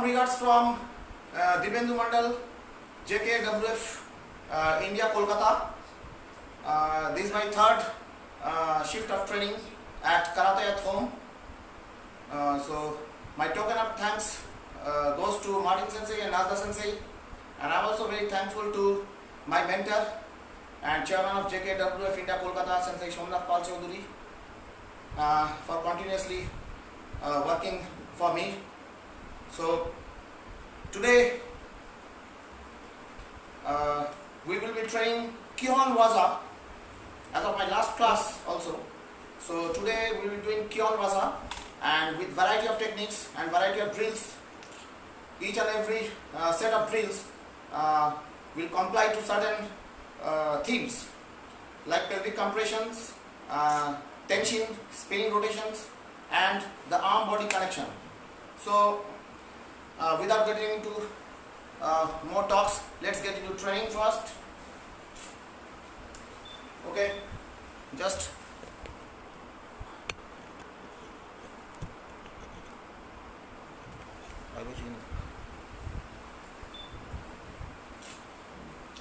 Warm regards from Dibendu Mandal, JKWF India, Kolkata. This is my third shift of training at Karate at Home. So my token of thanks goes to Martin Sensei and Nazda Sensei, and I'm also very thankful to my mentor and chairman of JKWF India, Kolkata, Sensei Somnath Pal Chaudhuri, for continuously working for me. So today we will be training Kihon Waza as of my last class also. So today we will be doing Kihon Waza, and with variety of techniques and variety of drills. Each and every set of drills will comply to certain themes like pelvic compressions, tension, spinning rotations, and the arm body connection. So without getting into more talks, let's get into training first. Okay, just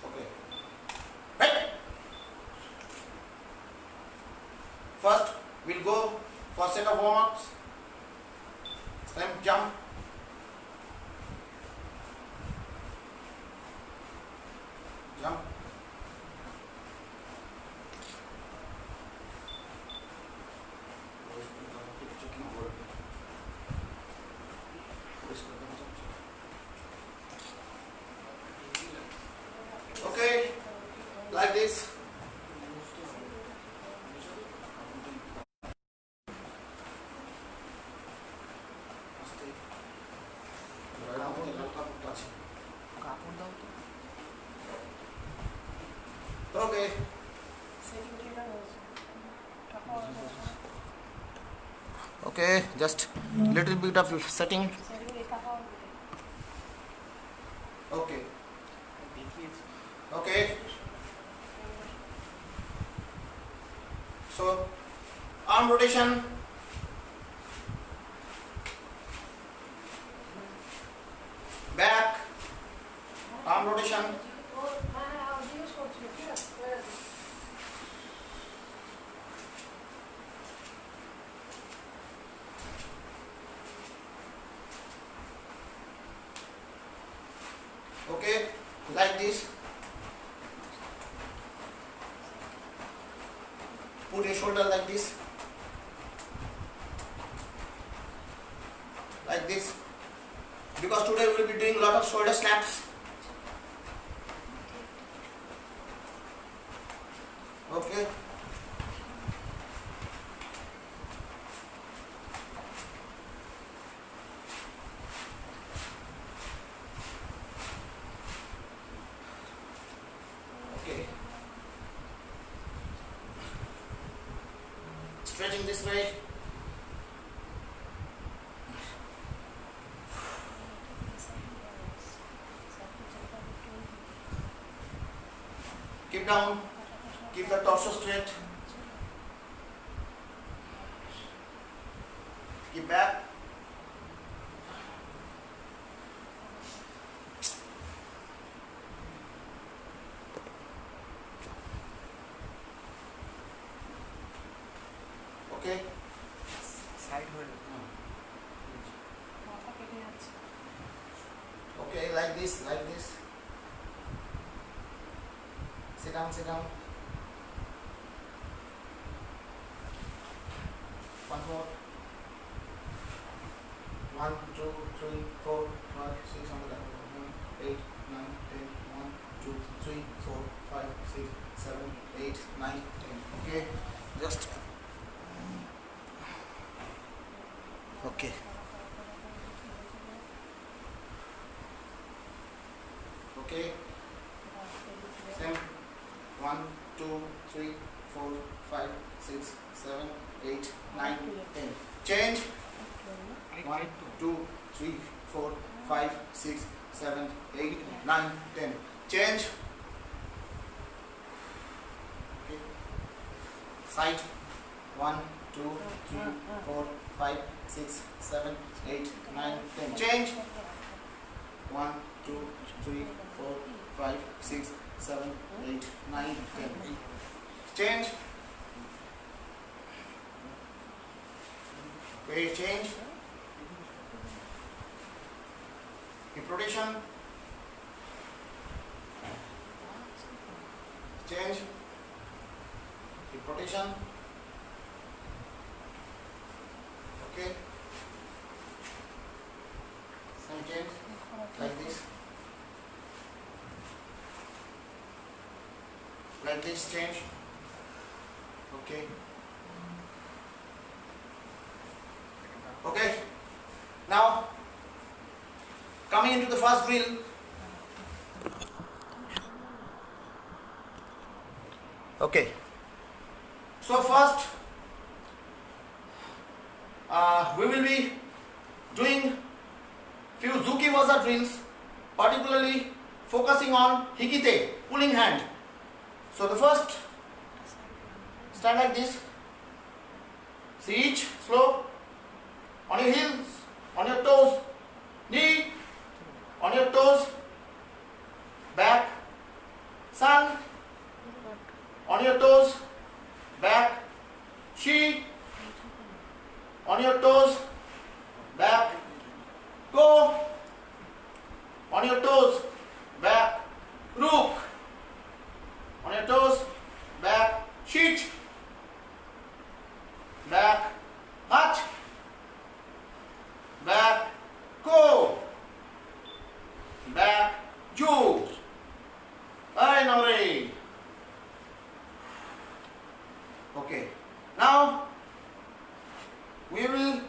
okay. Right. First, we'll go for set of warm-ups. Then jump. Jump. Okay, like this. Okay. Okay, just little bit of setting. Okay. Okay. So, arm rotation. Back. Arm rotation. Okay, like this. Put your shoulder like this. Like this. Because today we will be doing a lot of shoulder snaps. Okay. Okay. Stretching this way. Keep down. Keep the torso straight. Keep back. Okay. Side hold. Okay, like this, like this. Sit down, sit down. One more. 1, 2, 3, 4, 5, 6 on the left. 8, 9, 10. 1, 2, 3, 4, 5, 6, 7, 8, 9, 10. Okay, just okay. Okay. Same. 1, 2, 3, 4, 5, 6, 7, 8, 9, 10. Change. 1, 2, 3, 4, 5, 6, 7, 8, 9, 10. Change. Okay. Side. 1, 2, 3, 4, 5, 6, 7, 8, 9, 10. Change. 3, 4, 5, 6, 7, 8, 9, 10. Change. Okay, change. Hip rotation. Change. Hip rotation. Okay. Same change. Like this. Like this change. Okay. Okay. Now, coming into the first drill. Okay. So first, we will be doing few Zuki-waza drills, particularly focusing on Hikite, pulling hand. So the first, stand like this, see each, slow, on your heels, on your toes, knee, on your toes, back, sun, on your toes, back, she, on your toes, back, go, on your toes, back, rook, on your toes, back, sheet, back, hutch, back, go, back, ju, Ainore. Okay, now we will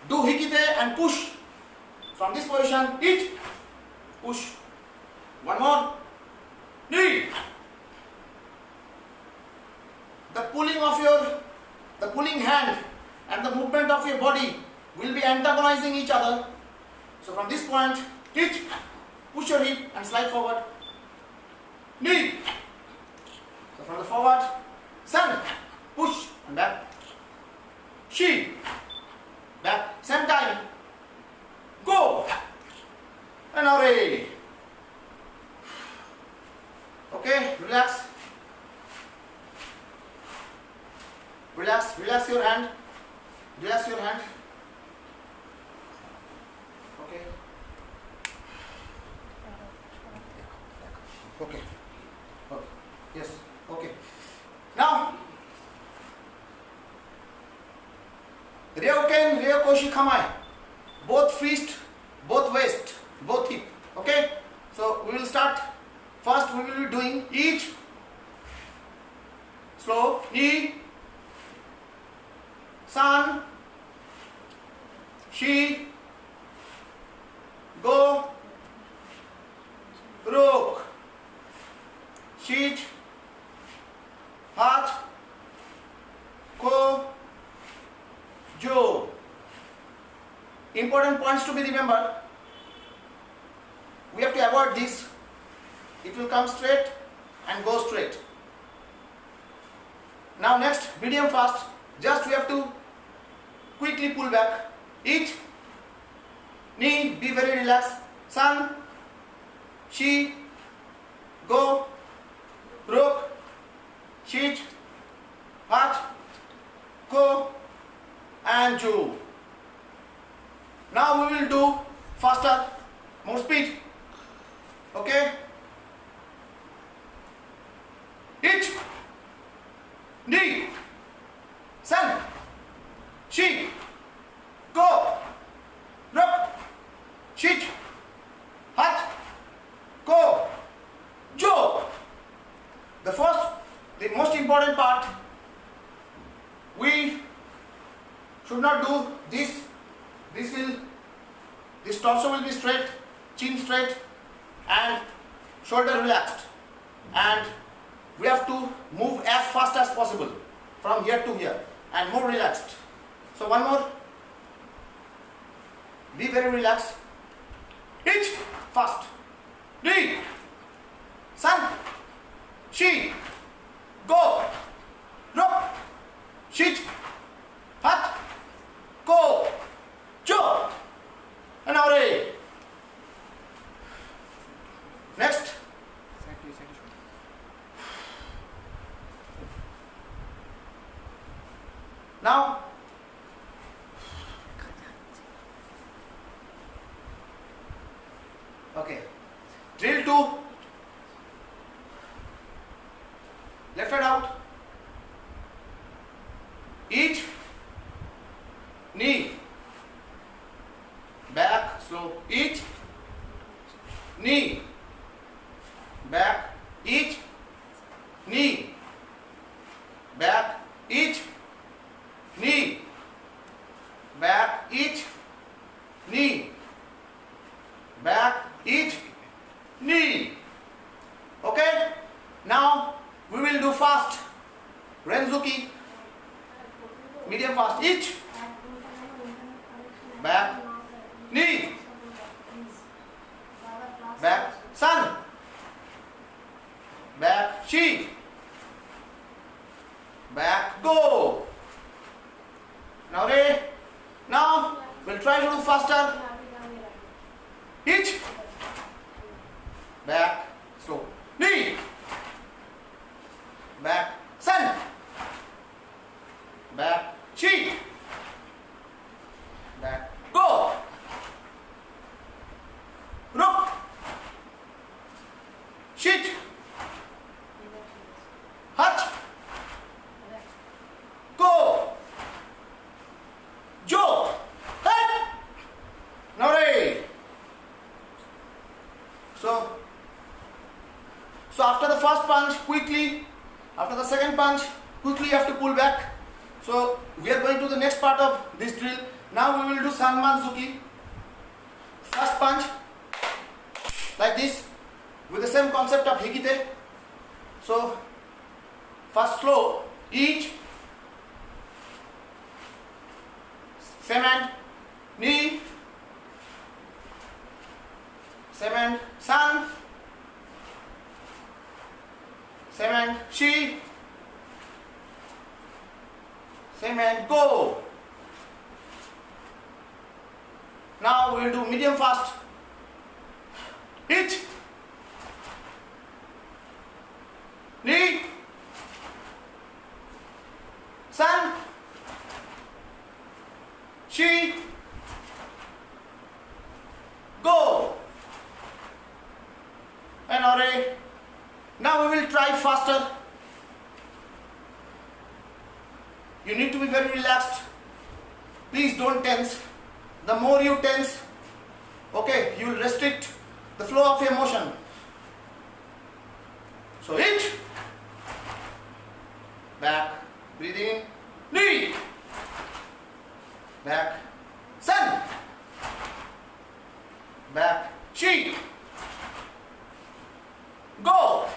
do Hikite and push from this position, each, push, one more, knee. The pulling hand and the movement of your body will be antagonizing each other. So from this point, each, push your hip and slide forward, knee. So from the forward, sun, push and back, she, back, same time, go, and array. Okay, relax. Relax your hand. Relax your hand. Okay. Okay. Okay. Yes. Okay. Now, Ryoken, Ryokoshi Kamae. Both fist, both waist, both hip. Okay. So we will start. First, we will be doing each. Slow. Knee. Sun, she, go, rook, sheet, hutch, ko, jo. Important points to be remembered. We have to avoid this. It will come straight and go straight. Now next, medium fast. Just we have to quickly pull back. Each, knee, be very relaxed. Sun, she, go, rook, sheet, hutch, ko, and ju. Now we will do faster, more speed. Okay? Each, knee, sun, she, go, rook, sheet, hutch, go, jo. The most important part, we should not do this. This torso will be straight, chin straight, and shoulder relaxed. And we have to move as fast as possible from here to here and more relaxed. So one more. Be very relaxed. Each fast. Knee. Sun. She. Go. Rook. Sheet. Hut. Go. Jo. And array. 2. Left hand out. Each knee. Back, slow. Each knee. Back. Each knee. Back. Each knee. Back. Each knee. Back. Each knee. Okay? Now we will do fast. Renzuki. Medium fast. Each. Back. Knee. Back. Sun. Back. She. Back. Go. Now ready? Now we'll try to do faster. Each. Back. Slow. Knee. Back. Sun. Back. She. Back. Go. Rook. Sheet. Hutch. Go. Joe. Head. Now ready. So after the first punch, quickly, after the second punch, quickly you have to pull back. So we are going to the next part of this drill. Now we will do Sanman-zuki. First punch, like this, with the same concept of Hikite. So first slow, each, same hand, knee, same hand, sun, same hand, she, same hand, go. Now we will do medium fast. Each, knee, sun, she, go. And already. Now we will try faster. You need to be very relaxed. Please don't tense. The more you tense, okay, you will restrict the flow of your motion. So each, back, breathe in, knee, back, sun, back, she, go,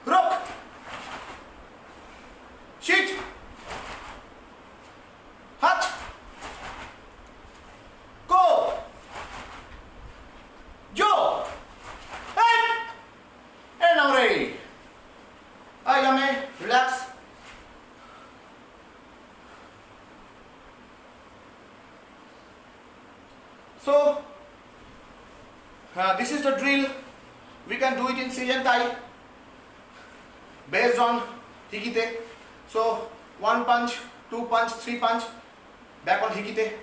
rook, sheet, hutch, go, Joe, and now ready. Ayame, relax. So this is the drill. We can do it in Seigentai based on Hikite. So 1 punch, 2 punch, 3 punch, back on Hikite.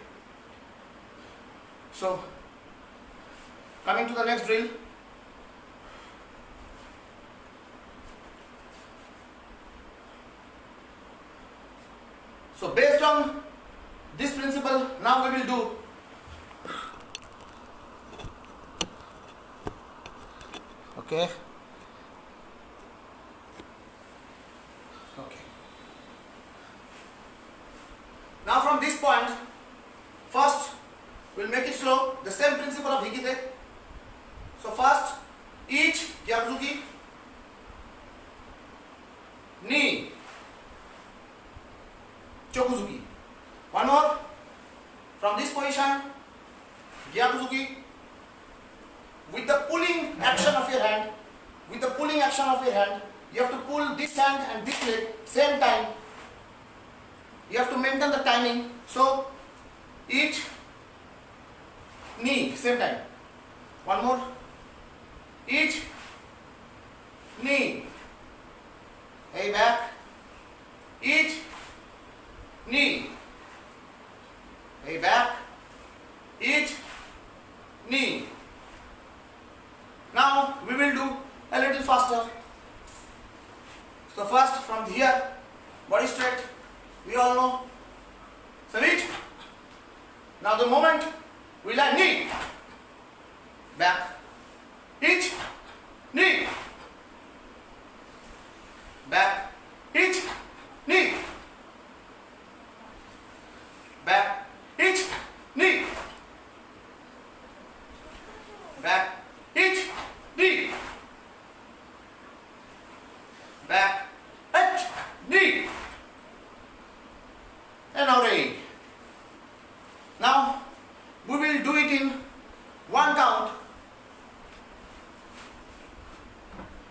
So coming to the next drill. So based on this principle, now we will do okay. Now from this point, first we'll make it slow, the same principle of Hikite. So first, each Gyakuzuki, knee, Chokuzuki. One more, from this position, Gyakuzuki, with the pulling action of your hand, you have to pull this hand and this leg same time. You have to maintain the timing. So each knee same time. One more. Each knee. Hey, back. Each knee. Hey, back. Each knee. back, each, knee, back, each, knee, back, each, knee, back, each, knee, back, each, knee, and now ready. Now we will do it in one count.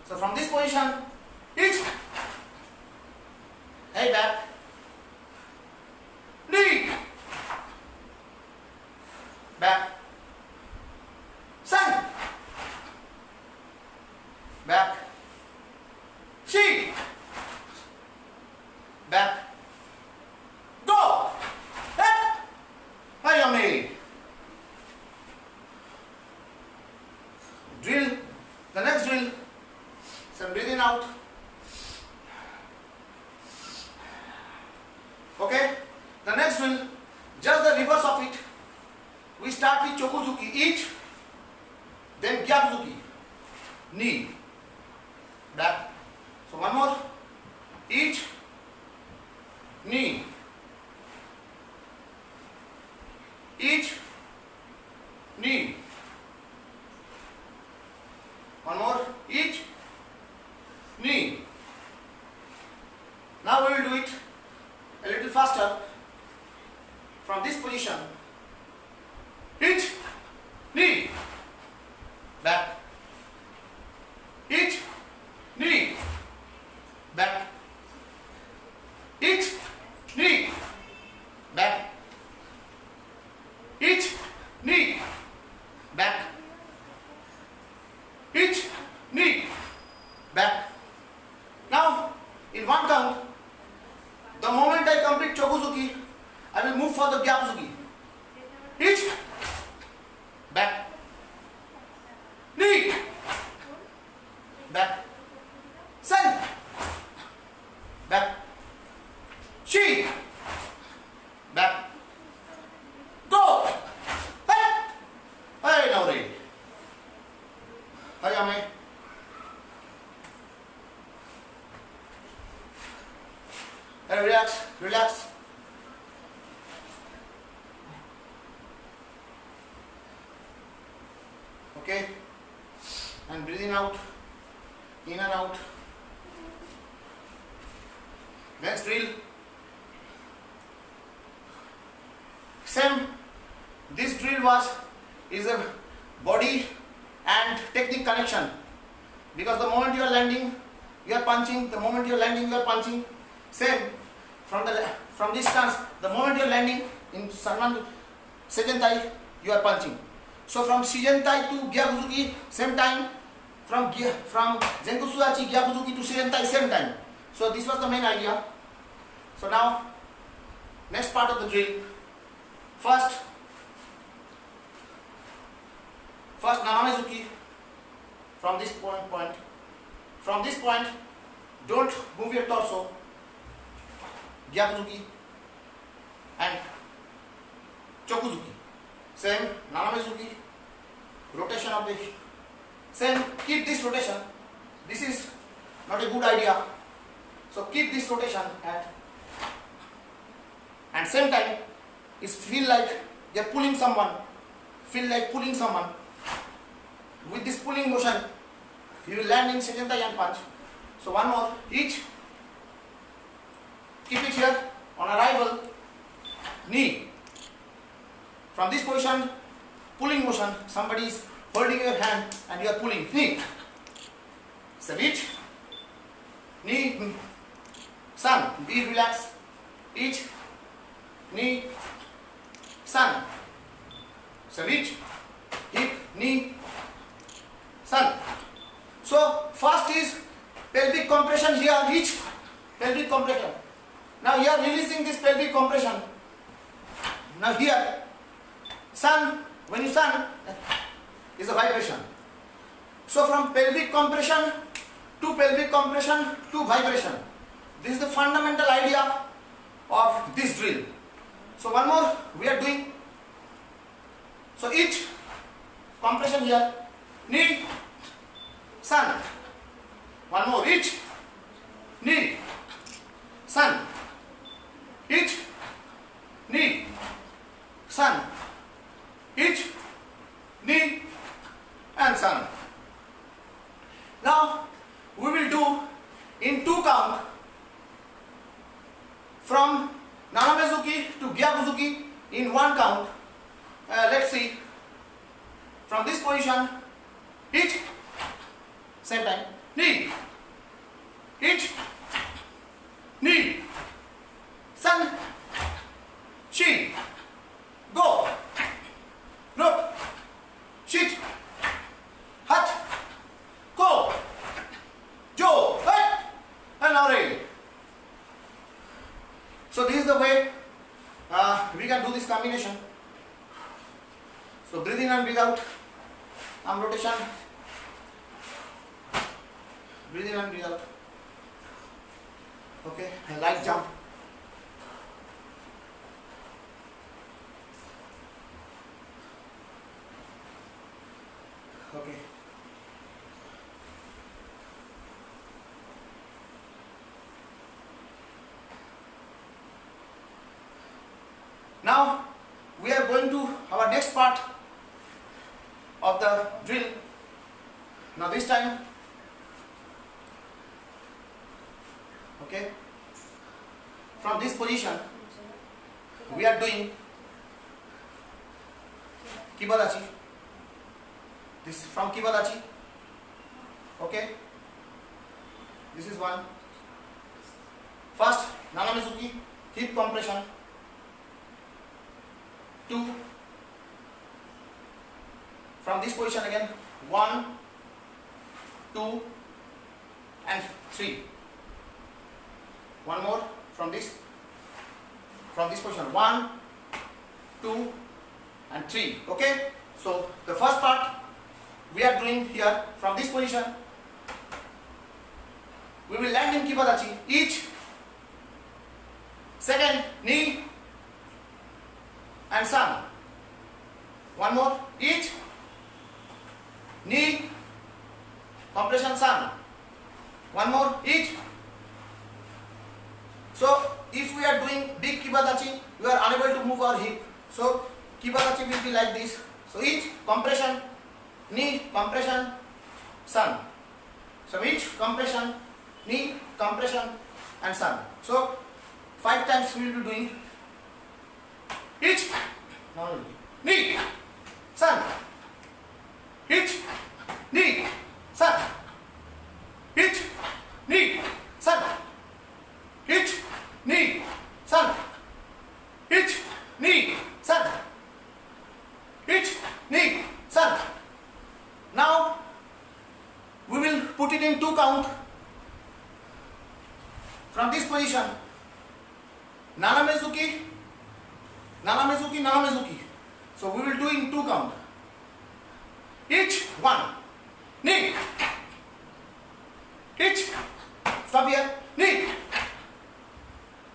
So from this position, each, head back, knee, back, sun, back, she, back, go, head, Hayami. Drill, the next drill, some breathing out. Okay, the next drill, just the reverse of it. We start with Chokuzuki, each, then Gyakuzuki, knee, back. So one more, each, knee, each, knee. One more, each, knee. Now we will do it a little faster. From this position, each, knee, back, each, knee, back, each, knee, back, each, knee, back, each, knee, back. Now in one count, the moment I complete Chokuzuki, I will move for the Gyakuzuki. Each, back, knee, back, sun, back, she, back, go, hey, hey, now ready. Hayame. And relax, relax. Okay, and breathing out, in and out. Next drill. Same. This drill is a body and technique connection, because the moment you are landing, you are punching. The moment you are landing, you are punching. Same from this stance. The moment you are landing in Sanman Seigentai, you are punching. So from Shigentai to Gyakuzuki, same time. From Zenkusudachi Gyakuzuki to Shigentai, same time. So this was the main idea. So now, next part of the drill. First Nanamezuki from this point. From this point, don't move your torso. Gyakuzuki and Chokuzuki. Same Nanamezuki. Rotation of the same. Keep this rotation. This is not a good idea. So keep this rotation and same time is feel like you're pulling someone. Feel like pulling someone. With this pulling motion, you will land in Seigentai and punch. So one more, each. Keep it here. On arrival, knee. From this position, pulling motion. Somebody is holding your hand and you are pulling. Knee. So reach. Knee. Sun. Be relaxed. Each. Knee. Sun. So reach. Hip. Knee. Sun. So first is pelvic compression here. Reach. Pelvic compression. Now you are releasing this pelvic compression. Now here, sun, when you sun, is a vibration. So from pelvic compression to pelvic compression to vibration. This is the fundamental idea of this drill. So one more we are doing. So each, compression here, knee, sun. One more, each, knee, sun, each, knee, sun, each, knee, and sun. Now we will do in 2 count from Nanamezuki to Gyakuzuki in 1 count. Let's see. From this position, each, same time, knee, each, knee, sun, shin, go, look, shit, hat, go, jo, hey, and now ready. So this is the way we can do this combination. So breathe in and breathe out. Arm rotation. Breathe in and breathe out. Okay, a light jump. Okay. Now we are going to our next part of the drill. Now this time, okay, from this position we are doing Kibadachi. This from Kibadachi. Okay, this is one. First, Nanamezuki, hip compression. 2. From this position again, 1, 2, and 3. One more from this position, 1, 2, and 3. Okay. So the first part we are doing here from this position. We will land in Kibadachi. Each, second, knee, and sun. One more, each, knee, compression, sun. One more, each. So if we are doing big Kibadachi, we are unable to move our hip. So Kibadachi will be like this. So each, compression, knee, compression, sun. So each, compression, knee, compression, and sun. So 5 times we will be doing each, knee, sun, each, knee, sun, each, knee, sun, each, knee, sun, each, knee, sun, each, knee, sun. Now we will put it in 2 count. From this position, Nanamezuki, Nanamezuki, Nanamezuki. So we will do in 2 count. Each, 1, knee, each, stop here, knee,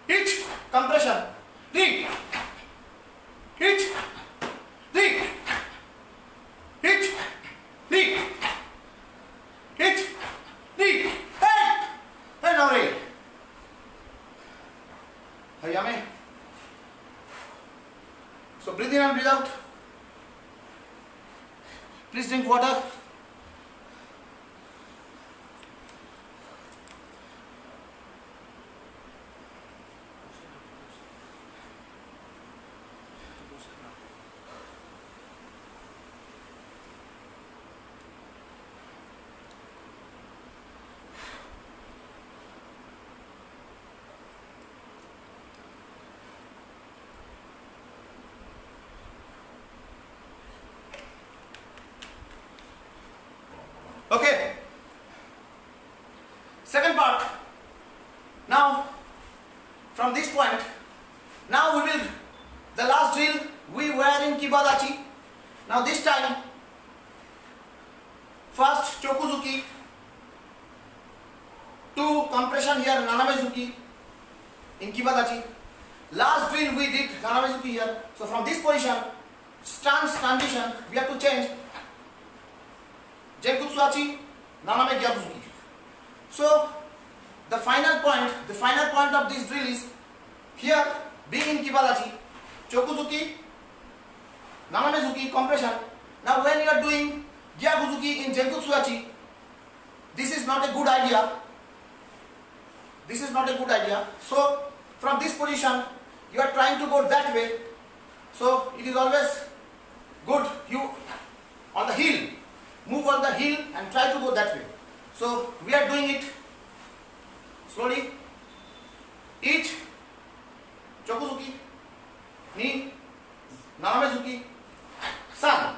each, compression, knee, each, knee, each, knee, each, knee, hey, and now ready. Hayame. So breathe in and breathe out. Please drink water. Okay. Second part. Now, from this point, now we will, the last drill we were in Kibadachi. Now this time, first Chokuzuki, 2 compression here, Nanamezuki in Kibadachi. Last drill we did Nanamezuki here. So from this position, stance transition, we have to change Genkutsuachi, Naname Gyakuzuki. So the final point of this drill is here being in Kibadachi, Chokuzuki, Nanamezuki, compression. Now when you are doing Gyakuzuki in Genkutsuachi, this is not a good idea. This is not a good idea. So from this position, you are trying to go that way. So it is always good you on the heel, move on the heel and try to go that way. So we are doing it slowly. Each Chokuzuki, knee, Nanamezuki, sun.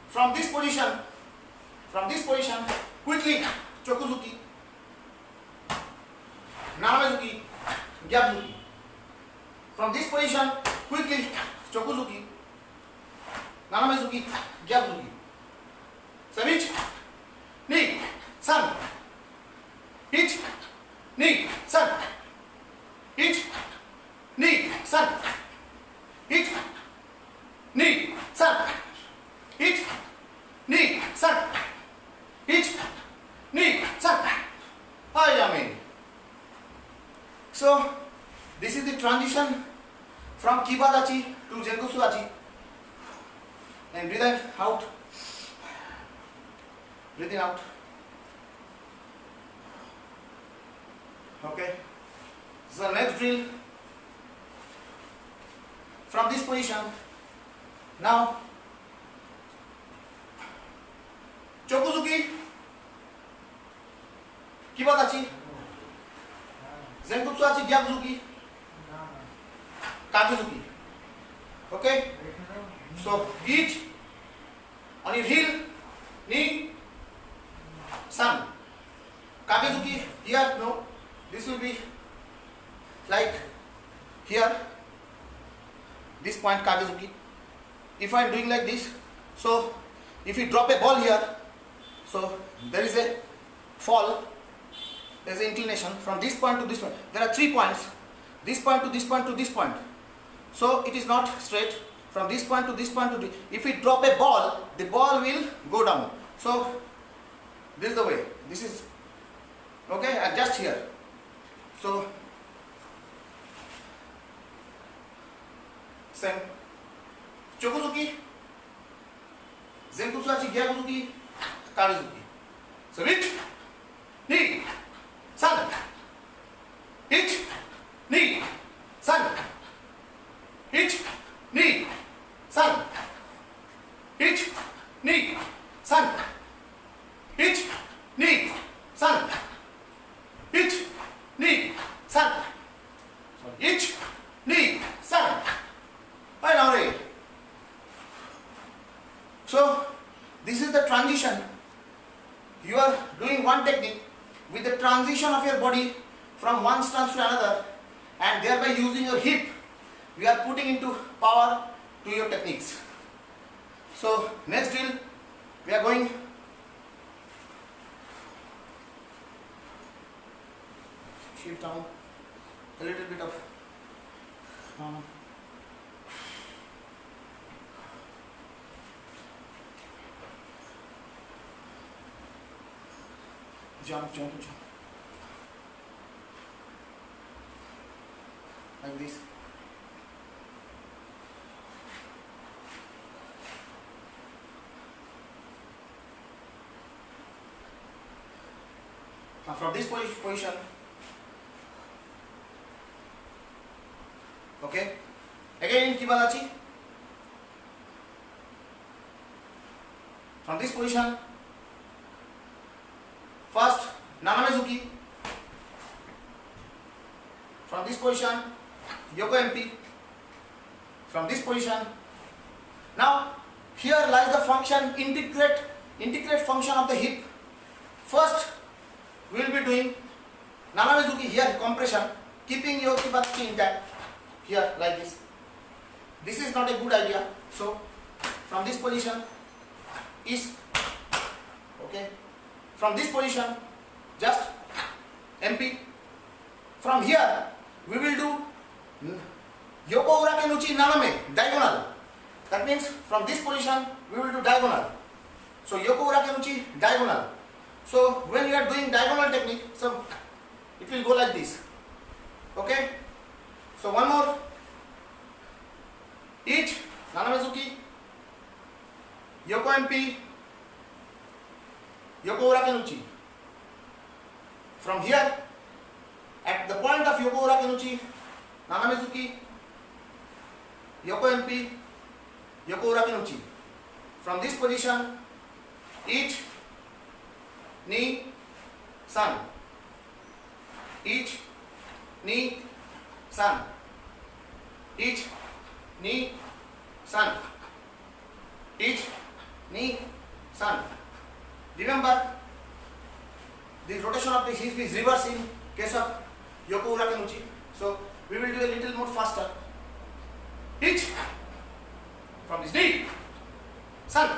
From this position, quickly Chokuzuki, Nanamezuki, Gyakuzuki. From this position, quickly Chokuzuki, Nanamezuki, Gyakuzuki. Switch, knee, sun, hitch, knee, sun, hitch, knee, sun, hitch, knee, sun, hitch, knee, sun, hitch, knee, sun. Hi, Yami. So this is the transition from Kibadachi to Genkutsuachi. And breathe in, out, breathe in, out. Okay. So next drill from this position. Now Chokuzuki, Kibadachi, Genkutsuachi, Gyakuzuki, Kakezuki. Okay. So each on your heel, knee, sun. Kakezuki here, no. This will be like here, this point Kakezuki. If I am doing like this, so if you drop a ball here, so there is a fall, there is an inclination from this point to this point. There are 3 points, this point to this point to this point. So it is not straight from this point to this point to this. If we drop a ball, the ball will go down. So this is the way. This is okay, and just here. So same Chokuzuki, Genkutsuachi, Gyakuzuki, Kakezuki. So which knee, sun, hitch, knee, sun, hitch, knee, sun, hitch, knee, sun, hitch, knee, sun, hitch, knee, sun, hitch, knee, sun. Right now, right? So this is the transition. You are doing one technique with the transition of your body from one stance to another, and thereby using your hip, we are putting into power to your techniques. So next drill, we are going shift down a little bit of jump, like this. Now from this position, okay, again in Kibadachi, from this position, first Nanamezuki, from this position Yoko MP, from this position. Now here lies the function, integrate function of the hip. First we will be doing Nanamezuki here, compression, keeping your Kibadachi intact here like this. This is not a good idea. So from this position is okay. From this position, just MP. From here, we will do Yoko Urake Nuchi Naname, diagonal. That means from this position, we will do diagonal. So Yoko Urakenuchi, diagonal. So when you are doing diagonal technique, so it will go like this. Okay. So one more. Each Nanamezuki, Yoko MP, Yoko Urakenuchi. From here, at the point of Yoko Urakenuchi, Nanamezuki, Yoko MP, Yoko Urakenuchi. From this position, each knee, sun. Each knee, sun. Each knee, sun. Each knee, sun. Remember, the rotation of the hip is reverse in case of Yoko Urakenuchi. So we will do a little more faster. Each from this knee, sun.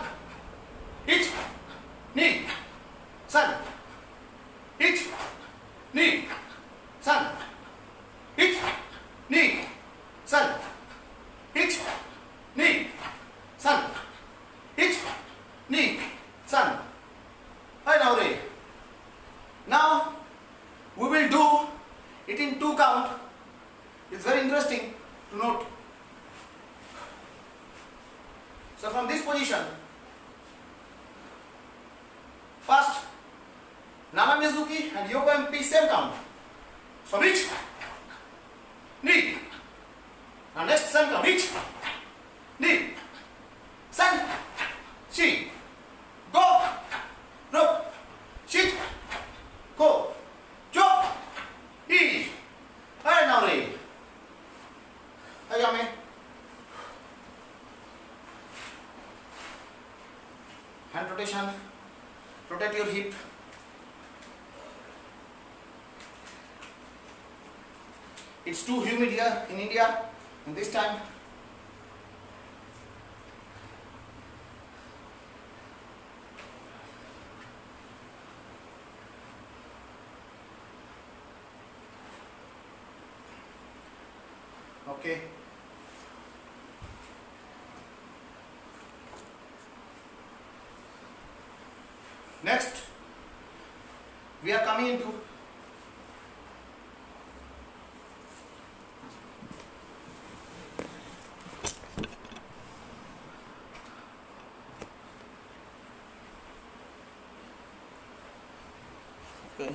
Each knee, sun. Each knee, sun. Each knee, sun. Each knee, sun. Each knee, sun. Right now, Ray. Now we will do it in 2 count. It's very interesting to note. So from this position, first Nanamezuki and Yoko MP same count. So each knee, and next sun count, each knee, sun, she, go, rope, sheet, go, chop, each. Alright now ready. Ayame. Hand rotation, rotate your hip. It's too humid here in India in this time. Okay. Next, we are coming into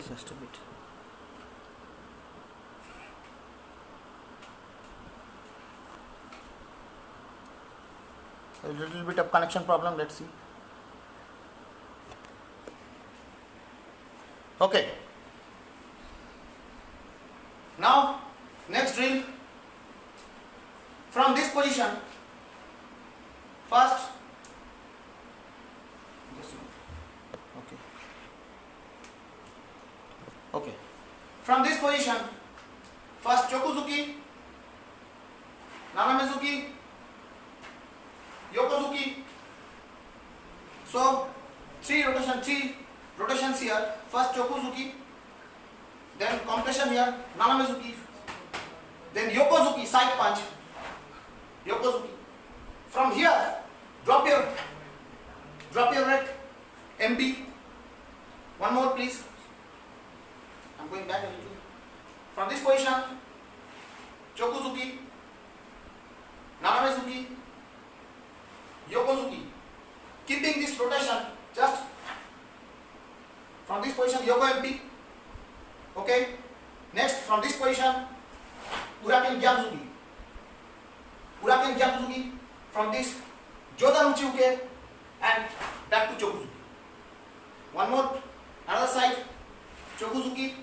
just a bit. a little bit of connection problem. Let's see. Okay. Now, next drill. From this position, first, okay. Okay. From this position, first Chokuzuki, Nanamezuki, Yokozuki. So, 3 rotations here. First Chokuzuki, then compression here, Nanamezuki, then Yokozuki, side punch, Yokozuki. From here, drop your leg, MB. One more please. I'm going back a little. From this position, Chokuzuki, Nanamezuki, Yokozuki. Keeping this rotation, just from this position, Yoko MP. Okay. Next, from this position, Uraken Gyakuzuki. Uraken Gyakuzuki. From this, Jodan Uchi Uke and back to Chokuzuki. One more, another side, Chokuzuki,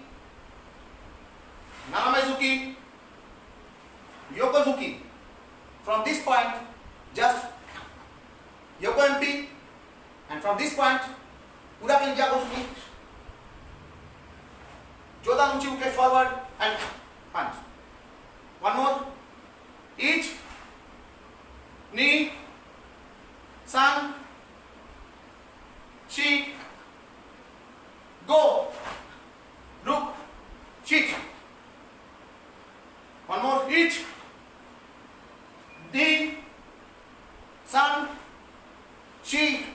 Nanamezuki, Yokozuki. From this point, just Yoko MP, and from this point, Uraken Gyakuzuki, Jodan Uchi Uke forward and punch. One more, each knee, san, shi, go, look, shit. One more, each knee, san, shi,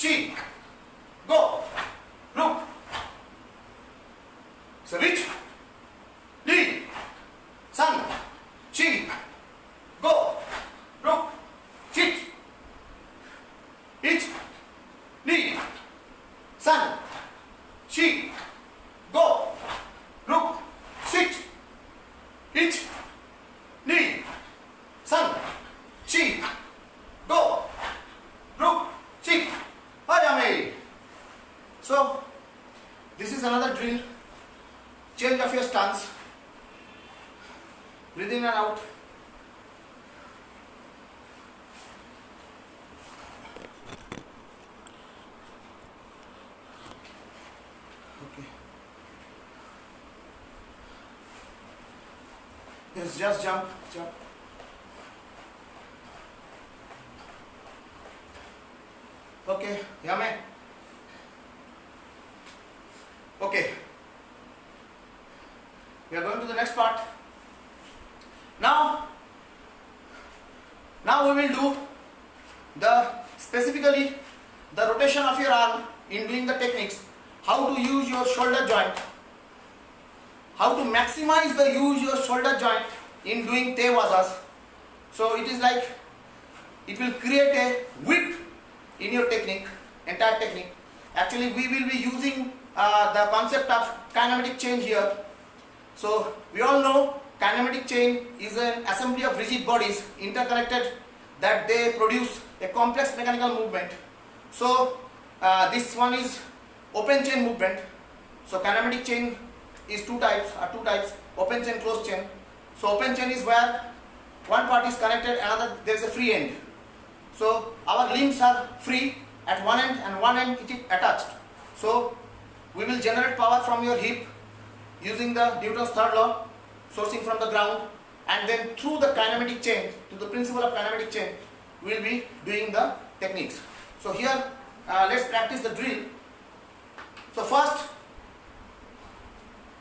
Chi. Go. Look. So which? Li. San. Chi. Go. Look. Chit. Ich. Li. San. Chi. Go. Look. Sit. Ich. Li. San. Chi. Go. Look. Chick. Hayame. So this is another drill. Change of your stance. Breathe in and out. Okay. Yes, just jump. Okay, yame. Okay. We are going to the next part. Now we will do specifically the rotation of your arm in doing the techniques. How to use your shoulder joint. How to maximize the use your shoulder joint in doing te vasas. So it is like it will create a whip in your technique, entire technique. Actually, we will be using the concept of kinematic chain here. So we all know kinematic chain is an assembly of rigid bodies interconnected that they produce a complex mechanical movement. So this one is open chain movement. So kinematic chain is two types, open chain, closed chain. So open chain is where one part is connected, another there is a free end. So our limbs are free at one end and one end it is attached. So we will generate power from your hip using the Newton's third law, sourcing from the ground, and then through the kinematic chain, to the principle of kinematic chain, we will be doing the techniques. So here let's practice the drill. So first,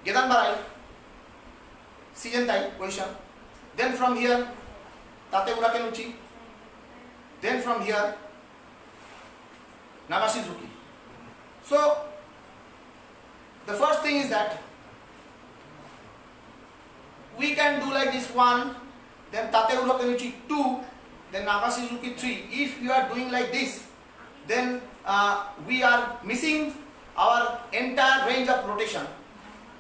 Gedan Barai, Sijentai position. Then from here, Tate Uraken Uchi. Then from here, Nagashizuki. So the first thing is that we can do like this 1, then Tate Uraken Uchi 2, then Nagashizuki 3. If you are doing like this, then we are missing our entire range of rotation.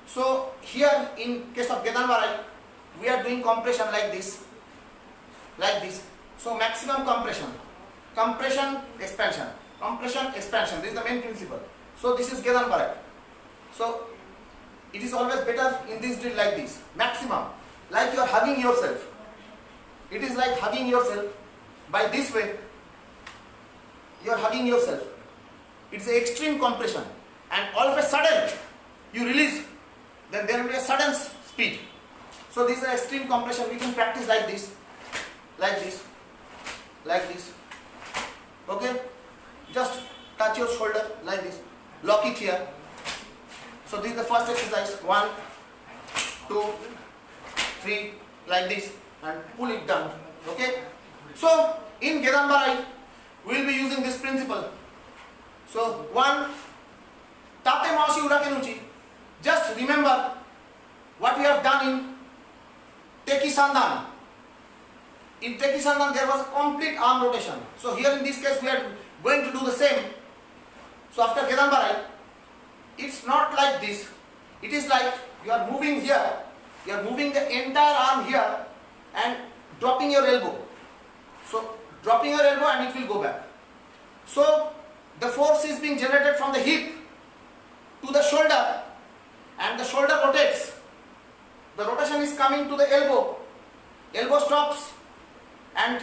So here in case of Gedan Barai, we are doing compression like this. So maximum compression, expansion, expansion. This is the main principle. So this is Gedan Barai. So it is always better in this drill like this, maximum, like you are hugging yourself. It is like hugging yourself by this way. You are hugging yourself. It's an extreme compression, and all of a sudden you release. Then there will be a sudden speed. So this is an extreme compression. We can practice like this, like this, like this. Okay? Just touch your shoulder like this. Lock it here. So this is the first exercise. 1, 2, 3, like this, and pull it down. Okay? So in Gedan Barai, we will be using this principle. So 1, Tate Maoshi Uraken Uchi. Just remember what we have done in Teki Sandan. In Teki Sandan there was a complete arm rotation. So here in this case we are going to do the same. So after Gedan Barai, it's not like this. It is like you are moving here, you are moving the entire arm here and dropping your elbow. So dropping your elbow and it will go back. So the force is being generated from the hip to the shoulder, and the shoulder rotates. The rotation is coming to the elbow. Elbow stops and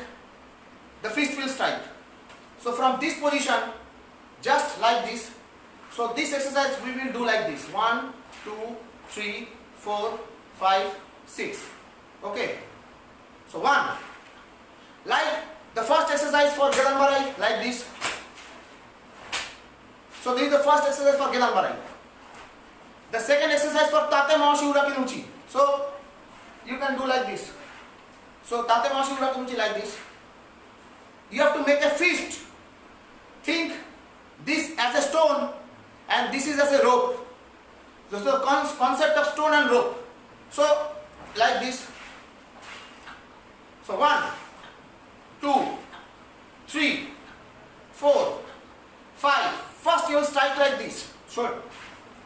the fist will strike. So from this position, just like this. So this exercise we will do like this. 1, 2, 3, 4, 5, 6. Okay. So 1. Like the first exercise for Gedan Barai, like this. So this is the first exercise for Gedan Barai. The second exercise for Tate Maoshi Uraken Uchi. So you can do like this. So Tate Maoshi Uraken Uchi like this. You have to make a fist. Think this is as a rope. So the concept of stone and rope. So like this. So 1, 2, 3, 4, 5. First you will strike like this. So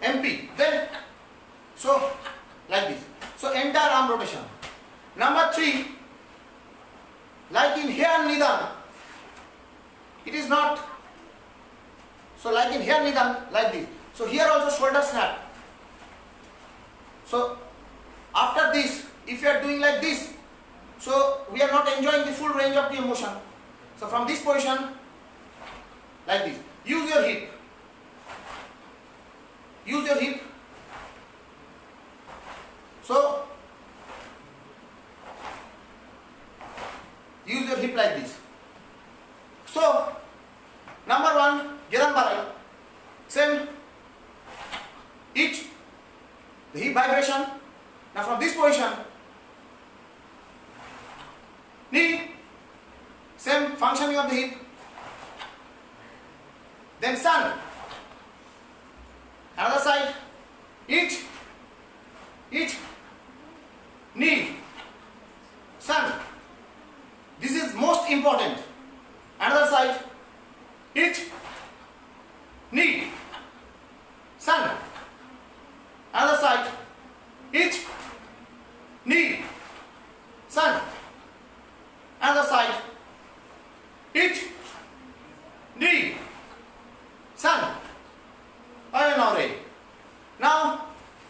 MP. Then so like this. So entire arm rotation. Number 3, like in here Nidam, it is not. So like in here Nidam, like this. So here also shoulder snap. So after this, if you are doing like this, so we are not enjoying the full range of the motion. So from this position, like this, use your hip. Use your hip. So use your hip like this. So number 1, Gedan Barai. Same. Each the hip vibration. Now from this position, knee, same functioning of the hip. Then sun. Another side. Each knee, sun. This is most important. Another side. Each knee, sun. Another side. Each knee, sun. Another side. Each knee, sun. Now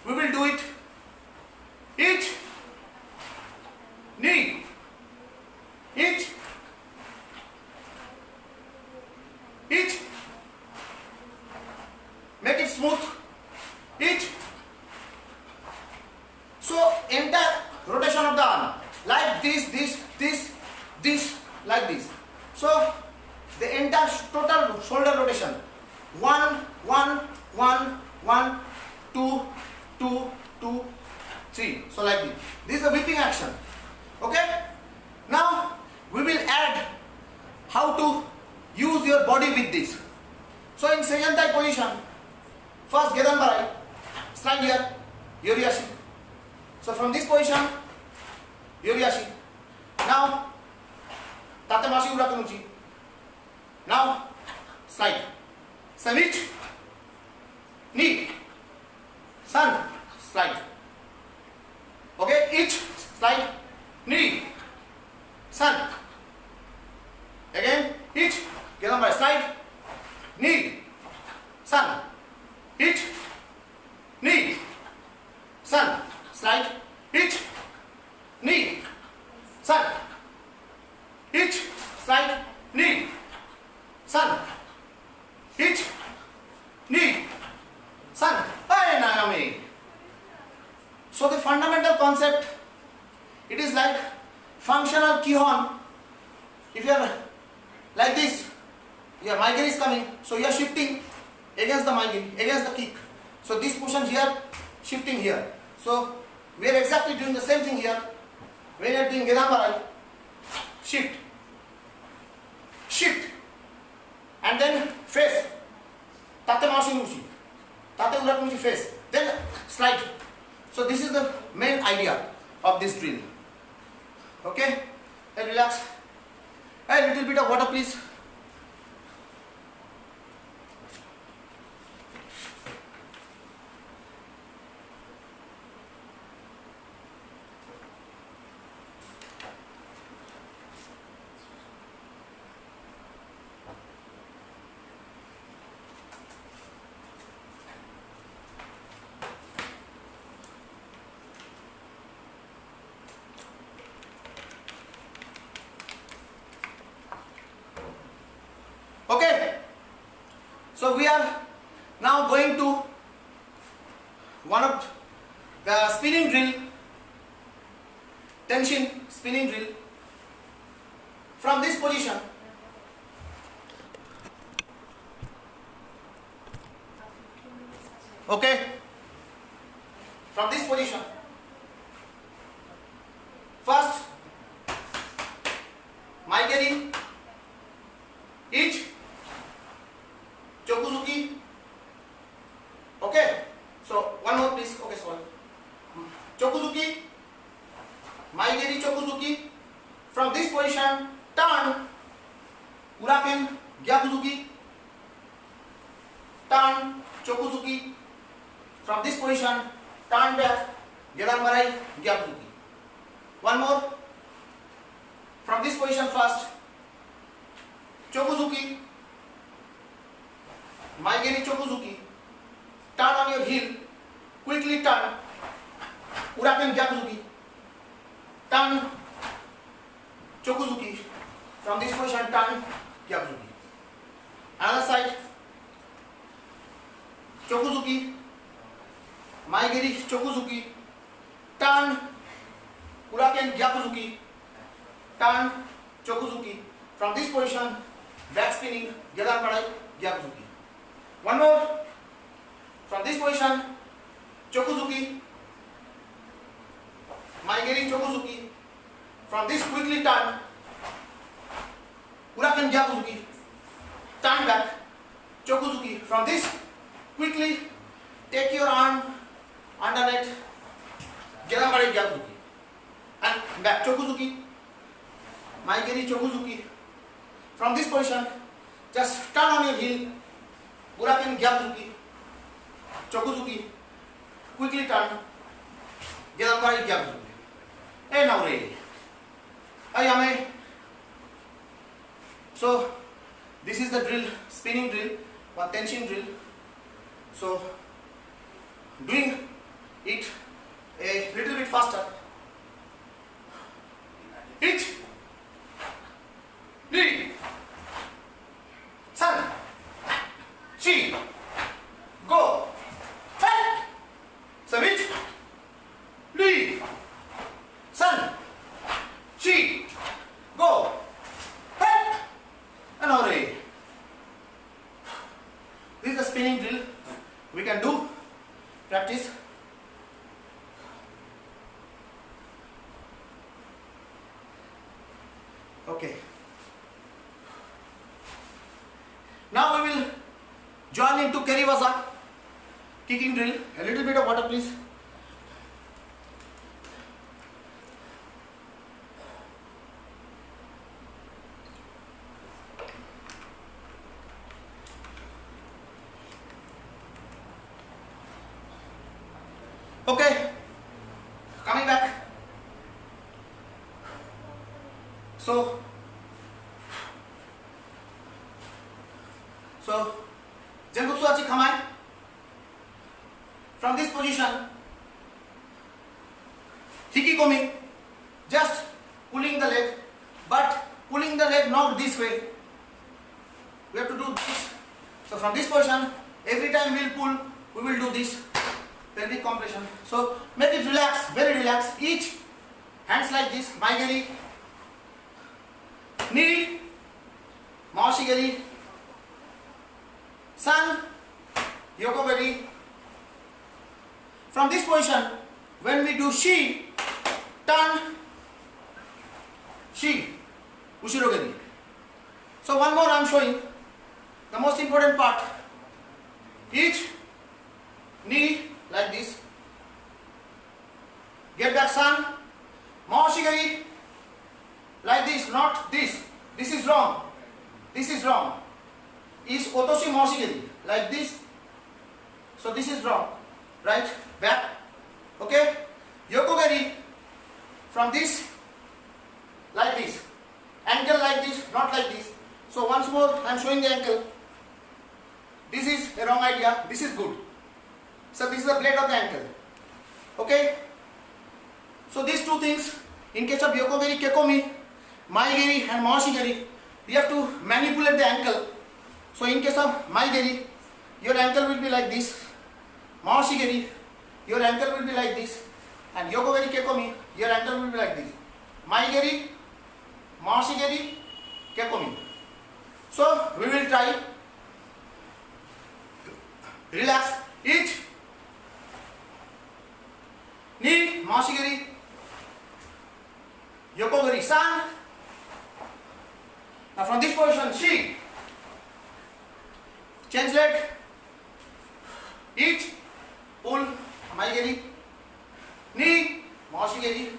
we will do it. Each knee, each make it smooth. Each. So entire rotation of the arm like this, like this. So the entire total shoulder rotation. 1, 1, 1, 1, 2, 2, 2, 3. So like this. This is a whipping action. Okay. Now we will add how to use your body with this. So in Seijantai position, first Gedan Barai, stand here, Yoriashi. So from this position, Yoriashi. Now, Tatemashi Urakunuchi. Now, slide. Savich, knee, sun, slide. Okay, each slide, knee, sun. Again, each, Gedan Barai, slide, knee, sun. Each, knee, sun. Slide, each, knee, sun. Each, slide, knee, sun. Each, knee, sun. Hey, Nagami. So the fundamental concept, it is like functional Kihon. If you are like this, your migraine is coming, so you are shifting against the migraine, against the kick. So this position here, shifting here. So we are exactly doing the same thing here. When you are doing Gedan Barai, shift, shift, and then face. Tate Mashi Nushi, Tate Urakunuchi face. Then slide. So this is the main idea of this drill. Okay? And relax. A little bit of water, please. Okay, so we are now going to one of the spinning drill, tension spinning drill. From this position, okay, from this position, first Maigeri, each Chokuzuki, Chokuzuki. From this position, turn back, Gedan Marai, Gyakuzuki. One more. From this position first, Chokuzuki, Maigeri Chokuzuki. Turn on your heel, quickly turn, Uraken Gyakuzuki. Turn, Chokuzuki. From this position, turn, Gyakuzuki. Another side, Chokuzuki, Maigeri Chokuzuki. Turn, Uraken Gyakuzuki. Turn, Chokuzuki. From this position, back spinning, Gedan Marai, Gyakuzuki. One more. From this position, Chokuzuki, Maigeri Chokuzuki. From this, quickly turn, Uraken Gyakuzuki. Turn back, Chokuzuki. From this, quickly take your arm underneath, Gedan Marai Gyakuzuki. And back, Chokuzuki, Maigeri Chokuzuki. From this position, just turn on your heel, Uraken Gyakuzuki, Chokuzuki, quickly turn, Gedan Marai Gyakuzuki. Hey, now ready. Ayame. So this is the drill, spinning drill or tension drill. So doing it a little bit faster. Hit, knee, sun, chi, go, head, switch, knee, sun, chi, go, head, and already. This is the spinning drill we can do, practice. Okay. Now we will join into Keriwaza kicking drill. A little bit of water, please. Okay. Coming back. So Genbutsu Achi Kamae. From this position, Hikikomi, just pulling the leg, but pulling the leg not this way. We have to do this. So from this position, every time we will pull, we will do this pelvic compression. So make it relax, very relaxed. Each hands like this, Maigeri, knee, Maoshigeri, San, Yokogeri. From this position, when we do Shi, turn, Shi, Ushirogeri. So one more I am showing, the most important part. Each knee like this, get back San, Maoshigeri, like this, not this. This is wrong. This is wrong. Is Otoshi Maoshigeri, like this. So this is wrong. Right? Back. Okay? Yokogeri, from this, like this. Ankle like this, not like this. So once more, I am showing the ankle. This is a wrong idea. This is good. So this is the blade of the ankle. Okay? So these two things, in case of Yokogeri, Kekomi, Maigeri and Maoshigeri, we have to manipulate the ankle. So in case of Maigeri, your ankle will be like this. Maoshigeri, your ankle will be like this. And Yokogeri, Kekomi, your ankle will be like this. Maigeri, Maoshigeri, Kekomi. So we will try. Relax. Each knee, Maoshigeri, Yokogeri, San. Now from this position, Shi. Change leg. Each pull, Maigeri, knee, Maoshigeri,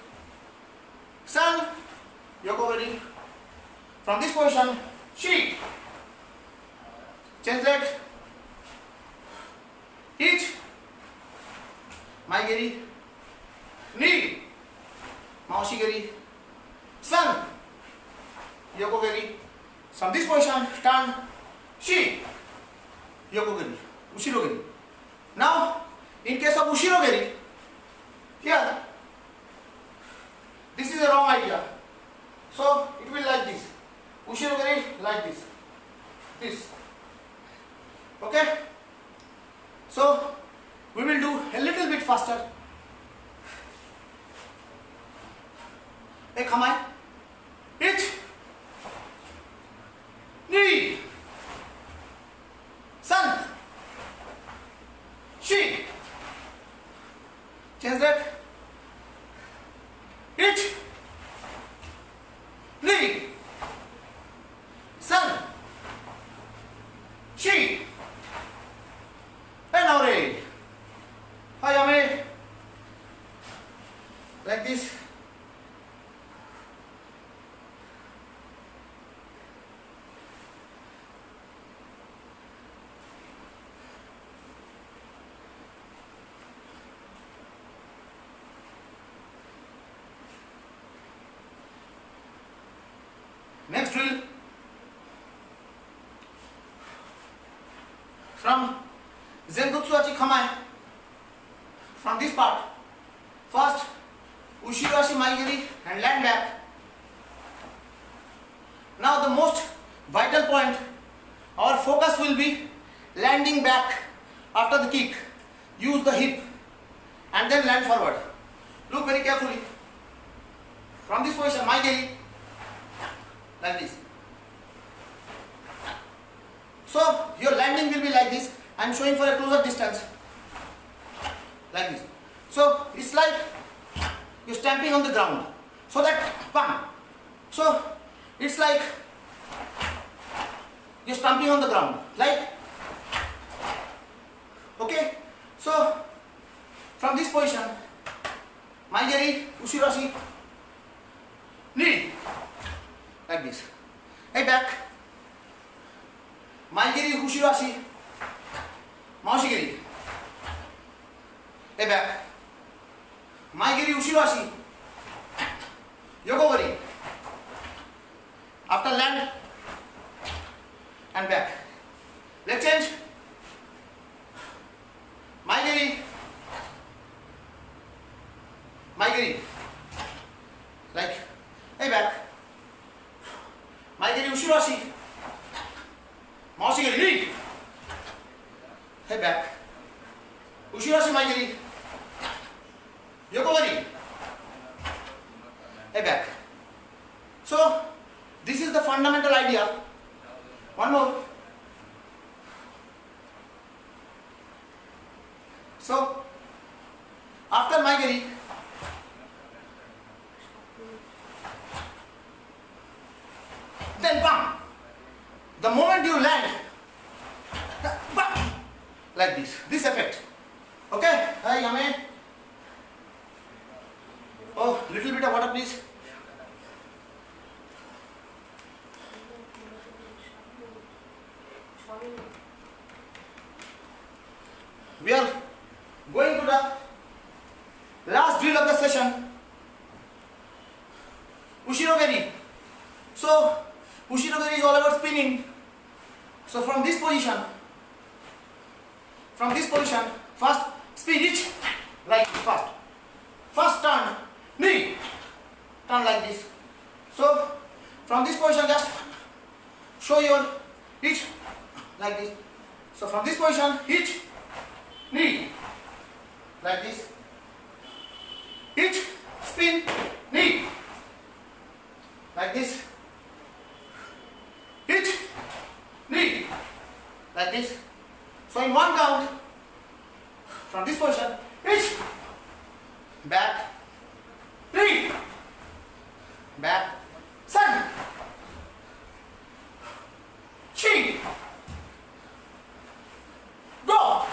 San, Yokogeri. From this position, Shi. Change leg. Maigeri, knee, Maoshigeri, San, Yokogeri. From this position, turn, Shi, Yokogeri, Ushirogeri. Now, in case of Ushirogeri, here, this is a wrong idea. So, it will like this. Ushirogeri like this. This. Okay? So, we will do a little bit faster. Ek hamai. Hit. Knee. San. Shi. Change that. Hit. Knee. San. Shi. And now ready. Hayame. Like this. Next drill. From Zenbutsu Achi Kamae. From this part. First, Ushirashi Maigeri and land back. Now the most vital point, our focus will be landing back after the kick. Use the hip and then land forward. Look very carefully. From this position, Maigeri, like this. So your landing will be like this. I am showing for a closer distance. Like this. So it's like you're stamping on the ground. So that bam. So it's like you're stamping on the ground. Like, okay. So from this position, Maigeri, Ushirashi, knee, like this. Hey, back. Maigeri, Ushirashi, Maoshigeri. Hey, back. Maigeri, Ushirashi, Yokogeri. After land and back. Leg change. Maigeri, Maigeri. Like, hey, back. Maigeri, Ushirashi, Maoshigeri, knee. Hey, back. Ushirashi, Maigeri, Yokogeri. Hey, back. So this is the fundamental idea. One more. So after Maigeri, then bam. The moment you land, bam, like this effect. Okay? Hi, Yame. Oh, little bit of water, please. We are going to the last drill of the session. Ushirogeri. So Ushirogeri is all about spinning. So from this position, first spin it like this. First turn, knee, turn like this. So from this position, just show your hitch like this. So from this position, hitch, knee, like this. Hitch, spin, knee, like this. Hitch, knee, like this. So in one count, from this position, hitch, back, knee, back, sun, chi, go,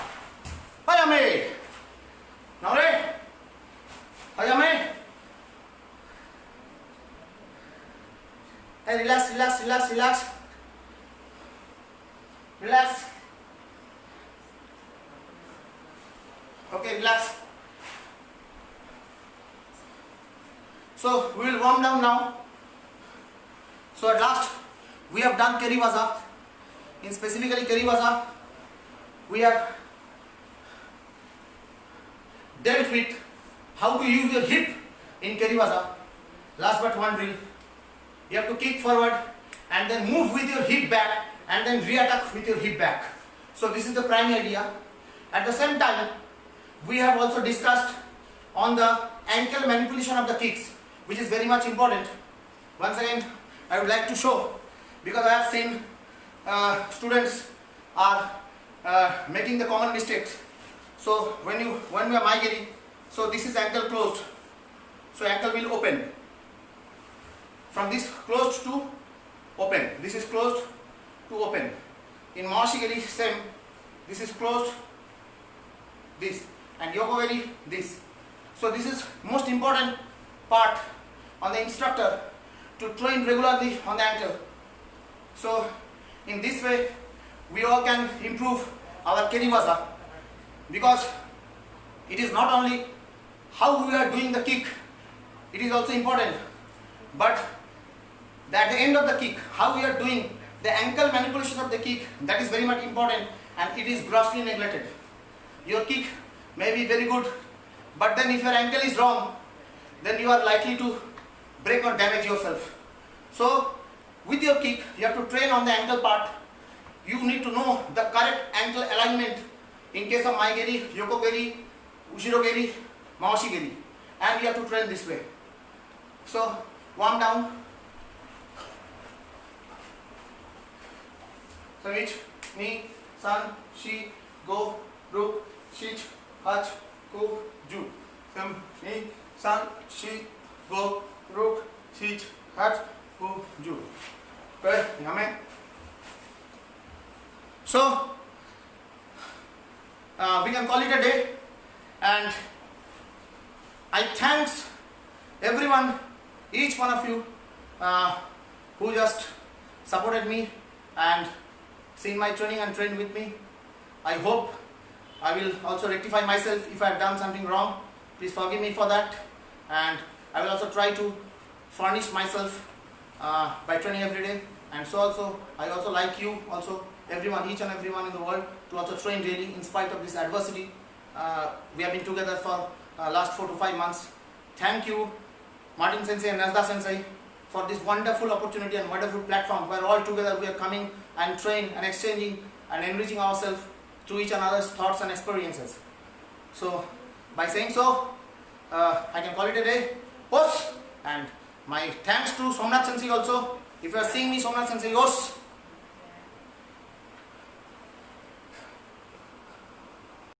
hayame. Now ready, hayame. Hey, relax, relax, relax, relax, relax. Okay, relax. So we will warm down now. So at last we have done Keriwaza. In specifically Keriwaza, we have dealt with how to use your hip in Keriwaza. Last but one drill. You have to kick forward and then move with your hip back and then re-attack with your hip back. So this is the prime idea. At the same time, we have also discussed on the ankle manipulation of the kicks, which is very much important. Once again, I would like to show, because I have seen students are making the common mistakes. So when we are Maigeri, so this is ankle closed. So ankle will open. From this closed to open. This is closed to open. In Mawashigiri, same. This is closed, this, and Yokogiri, this. So this is most important part on the instructor to train regularly on the ankle. So in this way, we all can improve our Keriwaza, because it is not only how we are doing the kick, it is also important, but at the end of the kick, how we are doing the ankle manipulation of the kick, that is very much important, and it is grossly neglected. Your kick may be very good, but then if your ankle is wrong, then you are likely to break or damage yourself. So with your kick, you have to train on the ankle part. You need to know the correct ankle alignment in case of Maigeri, Yokogeri, Ushirogeri, Mawashigeri, and you have to train this way. So warm down. So each, ni, san, shi, go, ruk, shich, hach, ku, ju. Sam, ni, san, shi, go, ruk, shich, hach, ku, ju. Okay, yamen. So we can call it a day, and I thanks everyone, each one of you who just supported me and seen my training and trained with me. I hope I will also rectify myself if I have done something wrong. Please forgive me for that, and I will also try to furnish myself by training every day. And so also I also like you also, everyone, each and everyone in the world, to also train daily in spite of this adversity. We have been together for last 4 to 5 months. Thank you, Martin Sensei and Nazda Sensei, for this wonderful opportunity and wonderful platform where all together we are coming and train and exchanging and enriching ourselves through each another's thoughts and experiences. So by saying so, I can call it a day. Os, and my thanks to Somnath Sensei also. If you are seeing me, Somnath Sensei, Os.